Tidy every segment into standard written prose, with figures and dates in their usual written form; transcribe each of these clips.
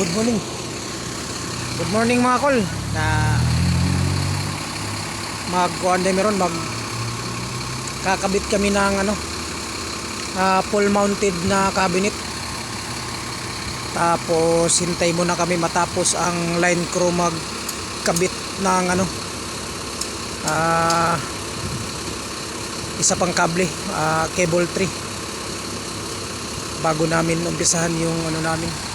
Good morning. Good morning mga kol. Na magkuhan din meron kakabit kami ng full mounted na cabinet. Tapos hintay muna kami matapos ang line crew magkabit ng isa pang kable, cable 3 bago namin umpisahan yung namin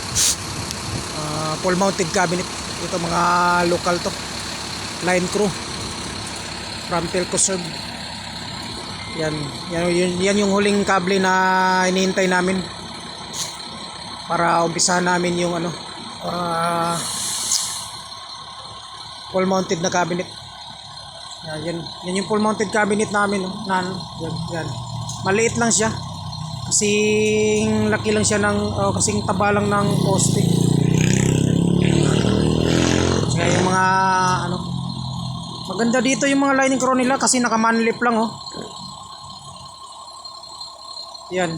full mounted cabinet. Ito mga local to, line crew from Telcosub. Yan yung huling kable na hinihintay namin para umpisahan namin yung full mounted na cabinet. Yan yung full mounted cabinet namin, yan. Maliit lang siya. Kasing laki lang siya kasing taba lang ng poste. Kaya yung mga maganda dito yung mga lining crew nila kasi naka-manlip lang Yan.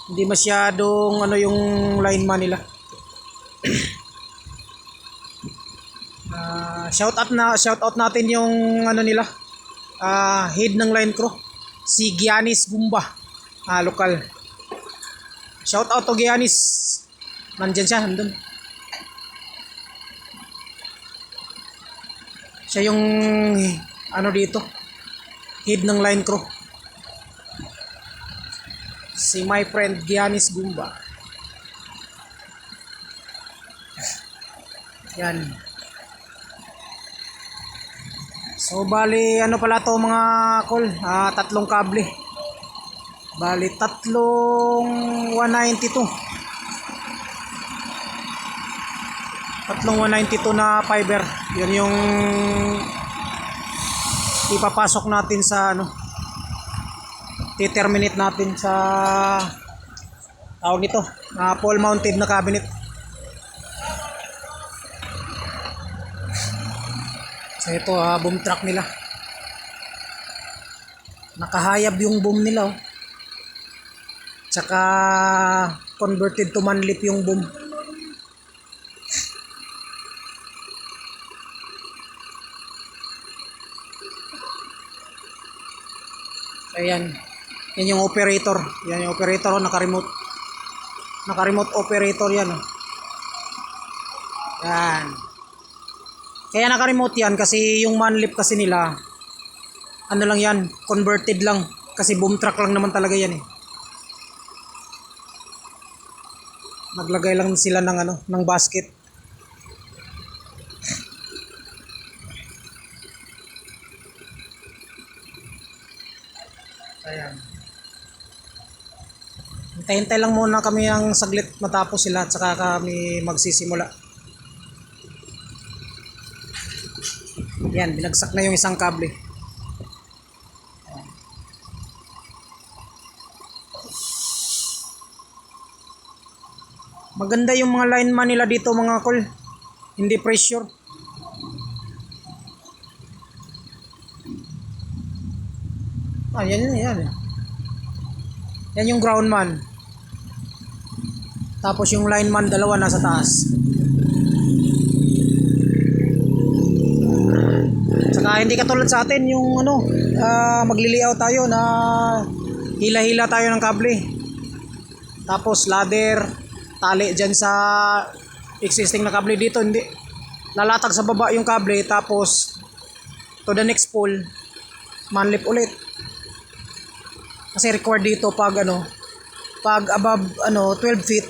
Hindi masyadong yung lineman nila. Shout out natin yung nila. Head ng line crew, si Giannis Gumba, lokal. Shout out to Giannis. Nandyan siya, nandun. Siya yung dito, head ng line crew, si my friend Giannis Gumba. Yan. So bali pala to mga kol, tatlong kable. Bali tatlong 192. Tatlong 192 na fiber. Yan yung ipapasok natin sa i-terminate natin sa tawag nito, full mounted na cabinet. So ito, boom truck nila. Nakahayab yung boom nila Tsaka converted to manlip yung boom. Ayan. Yan yung operator. Yan yung operator, naka-remote. Naka-remote operator yan Yan. Kaya naka-remote yan kasi yung manlip kasi nila lang yan, converted lang. Kasi boom truck lang naman talaga yan Naglagay lang sila ng basket. Ayan. Hintay-hintay lang muna kami ang saglit matapos sila at saka kami magsisimula. Yan, binagsak na yung isang kable. Maganda yung mga lineman nila dito mga kol. Hindi pressure. Yan. Yan yung groundman. Tapos yung lineman, dalawa nasa taas. Saka hindi katulad sa atin yung magliliaw tayo na hila-hila tayo ng kable. Tapos ladder, tali dyan sa existing na kable. Dito hindi. Lalatag sa baba yung kable, tapos to the next pole, manlip ulit. Kasi required dito pag above 12 feet,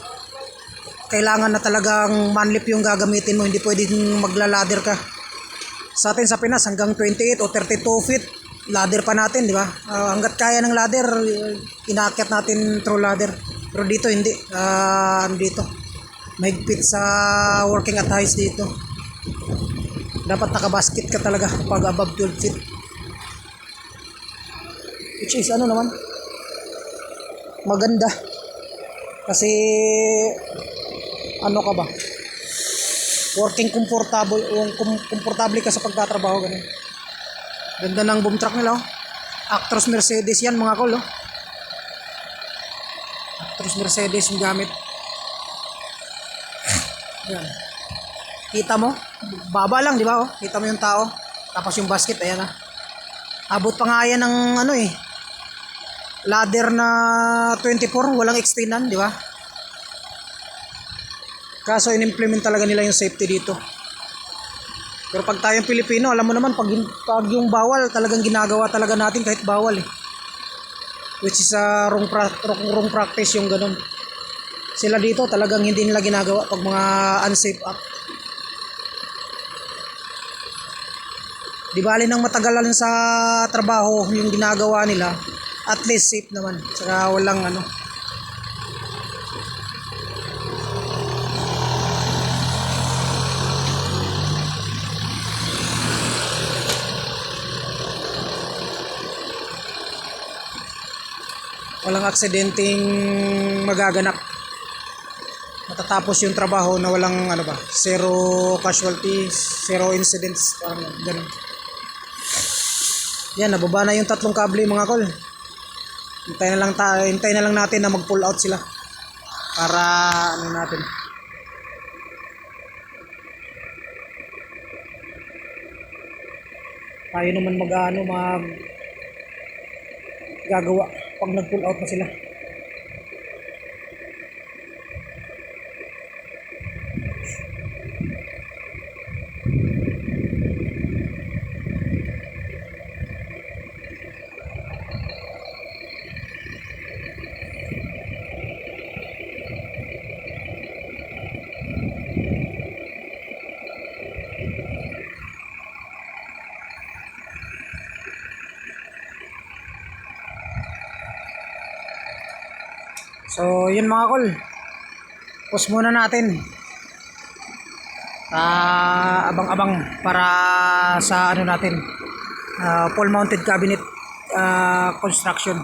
kailangan na talagang manlip yung gagamitin mo. Hindi pwedeng maglalader ka. Sa atin sa Pinas hanggang 28 o 32 feet ladder pa natin, di ba? Hanggat kaya ng ladder, inaakyat natin through ladder. Pero dito hindi. Dito mahigpit sa working at heights dito. Dapat nakabasket ka talaga pag above 12 feet. Which is naman, maganda. Kasi ka ba? Working komportable ka sa pagtatrabaho, ganun. Ganda ng boom truck nila Actros Mercedes yan mga kol Actros Mercedes yung gamit. Ayan. Kita mo? Baba lang, di ba? Oh? Kita mo yung tao. Tapos yung basket, ayan na. Abot pa nga yan ng ano eh. Ladder na 24, walang extendan, di ba? Kaso in-implement talaga nila yung safety dito. Pero pag tayong Pilipino, alam mo naman, pag yung bawal, talagang ginagawa talaga natin kahit bawal eh. Which is wrong practice yung ganun. Sila dito talagang hindi nila ginagawa pag mga unsafe act. Di bali nang matagalan sa trabaho yung ginagawa nila, at least safe naman. Saka walang ano. Walang aksidenteng magaganap. Matatapos yung trabaho na walang ano ba, zero casualties, zero incidents, parang ganun. Yan, nababa na yung 3 kable mga kol. Hintayin na lang natin na mag-pull out sila. Para ano natin. Tayo naman mag gagawa pag nag-pull out na sila. So, yun mga kol. Pause muna natin. Abang-abang para sa ano natin. Pole mounted cabinet construction.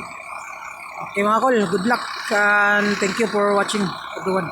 Okay mga kol, good luck and thank you for watching everyone.